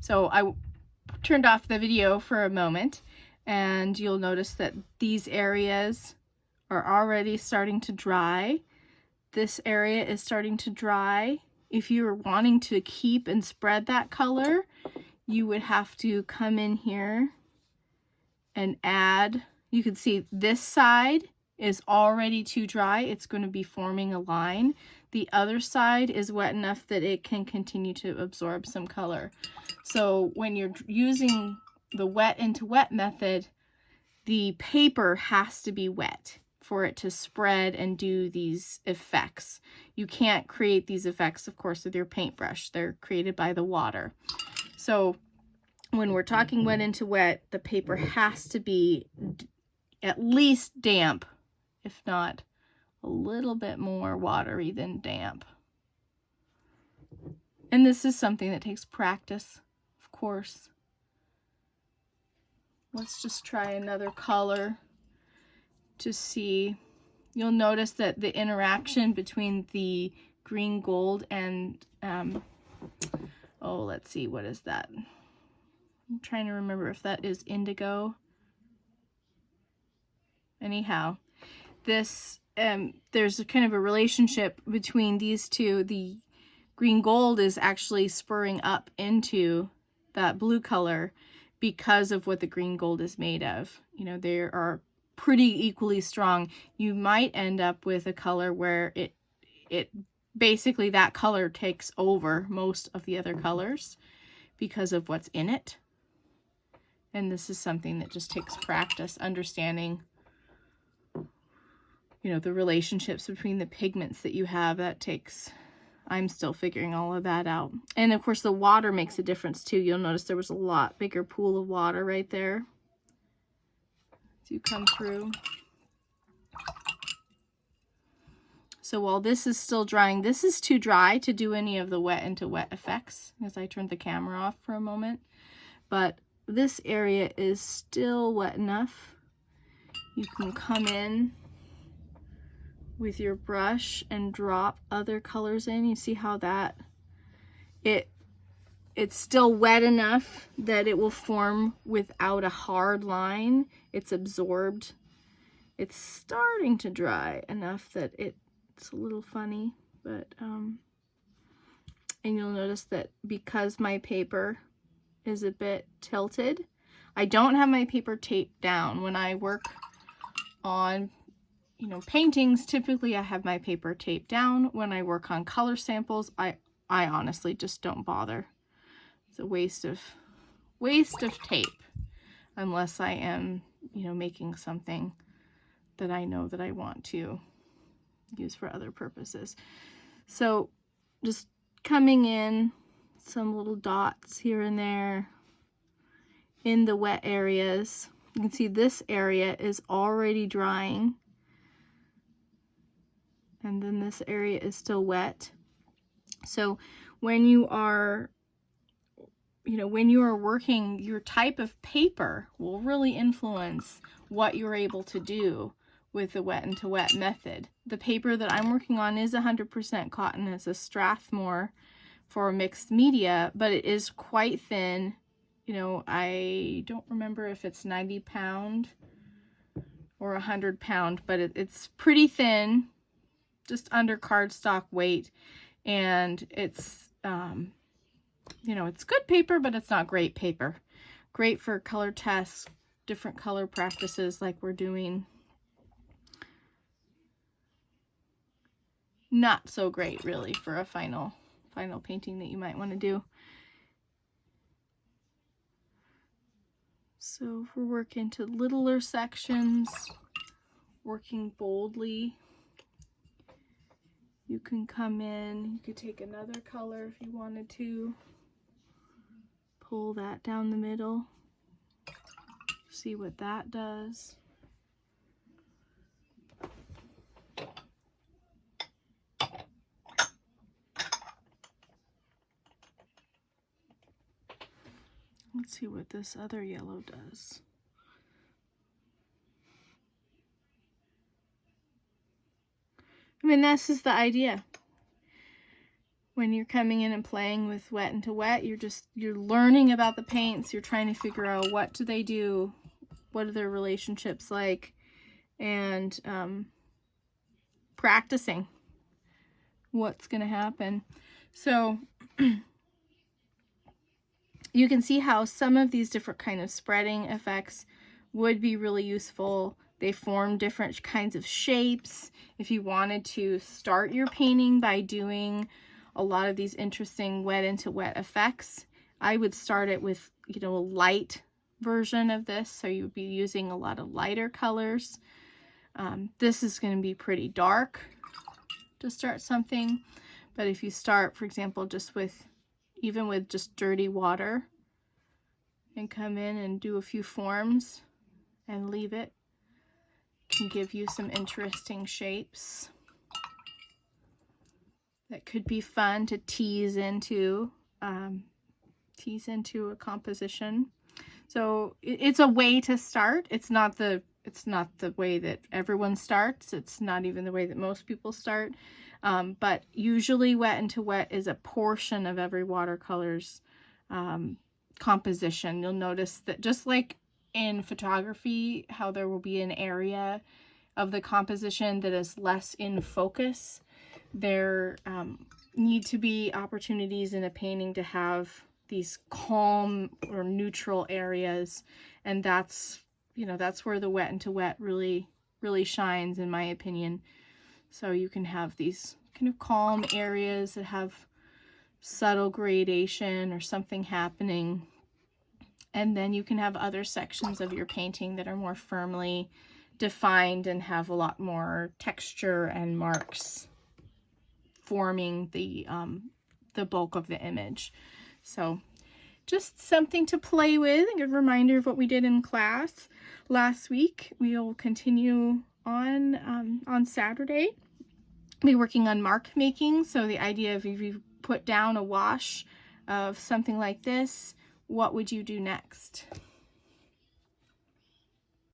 So I turned off the video for a moment, and you'll notice that these areas are already starting to dry. This area is starting to dry. If you were wanting to keep and spread that color, you would have to come in here and add. You can see this side is already too dry. It's going to be forming a line. The other side is wet enough that it can continue to absorb some color. So when you're using the wet into wet method, the paper has to be wet for it to spread and do these effects. You can't create these effects, of course, with your paintbrush. They're created by the water. So when we're talking wet into wet, the paper has to be at least damp, if not a little bit more watery than damp. And this is something that takes practice, of course. Let's just try another color to see. You'll notice that the interaction between the green gold and, oh, let's see, what is that? I'm trying to remember if that is indigo. Anyhow, this, there's a kind of a relationship between these two. The green gold is actually spurring up into that blue color because of what the green gold is made of. You know, they are pretty equally strong. You might end up with a color where it basically that color takes over most of the other colors because of what's in it. And this is something that just takes practice, understanding, you know, the relationships between the pigments that you have. That takes, I'm still figuring all of that out. And of course the water makes a difference too. You'll notice there was a lot bigger pool of water right there as you come through. So while this is still drying, this is too dry to do any of the wet into wet effects, as I turned the camera off for a moment. But this area is still wet enough. You can come in with your brush and drop other colors in. You see how that, it's still wet enough that it will form without a hard line. It's absorbed. It's starting to dry enough that it's a little funny, but and you'll notice that because my paper is a bit tilted, I don't have my paper taped down. When I work on, you know, paintings, typically I have my paper taped down. When I work on color samples, I honestly just don't bother. It's a waste of tape, unless I am, you know, making something that I know that I want to use for other purposes. So just coming in some little dots here and there in the wet areas. You can see this area is already drying, and then this area is still wet. So when you are, you know, when you are working, your type of paper will really influence what you're able to do with the wet into wet method. The paper that I'm working on is 100% cotton. It's a Strathmore for mixed media, but it is quite thin. You know, I don't remember if it's 90 pound or 100 pound, but it's pretty thin, just under cardstock weight. And it's, you know, it's good paper, but it's not great paper. Great for color tests, different color practices like we're doing. Not so great really for a final painting that you might want to do. So if we're working to littler sections, working boldly, you can come in, you could take another color if you wanted to, pull that down the middle, see what that does. Let's see what this other yellow does. I mean, this is the idea. when you're coming in and playing with wet into wet, you're learning about the paints. You're trying to figure out what do they do, what are their relationships like, and practicing what's going to happen. So you can see how some of these different kind of spreading effects would be really useful. They form different kinds of shapes. If you wanted to start your painting by doing a lot of these interesting wet into wet effects, I would start it with, you know, a light version of this. So you would be using a lot of lighter colors. This is going to be pretty dark to start something. But if you start, for example, just with, even with just dirty water, and come in and do a few forms and leave it, can give you some interesting shapes that could be fun to tease into a composition. So it's a way to start. It's not the way that everyone starts. It's not even the way that most people start. But usually wet into wet is a portion of every watercolor's composition. You'll notice that just like in photography, how there will be an area of the composition that is less in focus, there need to be opportunities in a painting to have these calm or neutral areas, and that's, you know, that's where the wet into wet really shines, in my opinion. So you can have these kind of calm areas that have subtle gradation or something happening, and then you can have other sections of your painting that are more firmly defined and have a lot more texture and marks forming the bulk of the image. So just something to play with, a good reminder of what we did in class last week. We will continue on Saturday. We'll be working on mark making. So the idea of, if you put down a wash of something like this, what would you do next?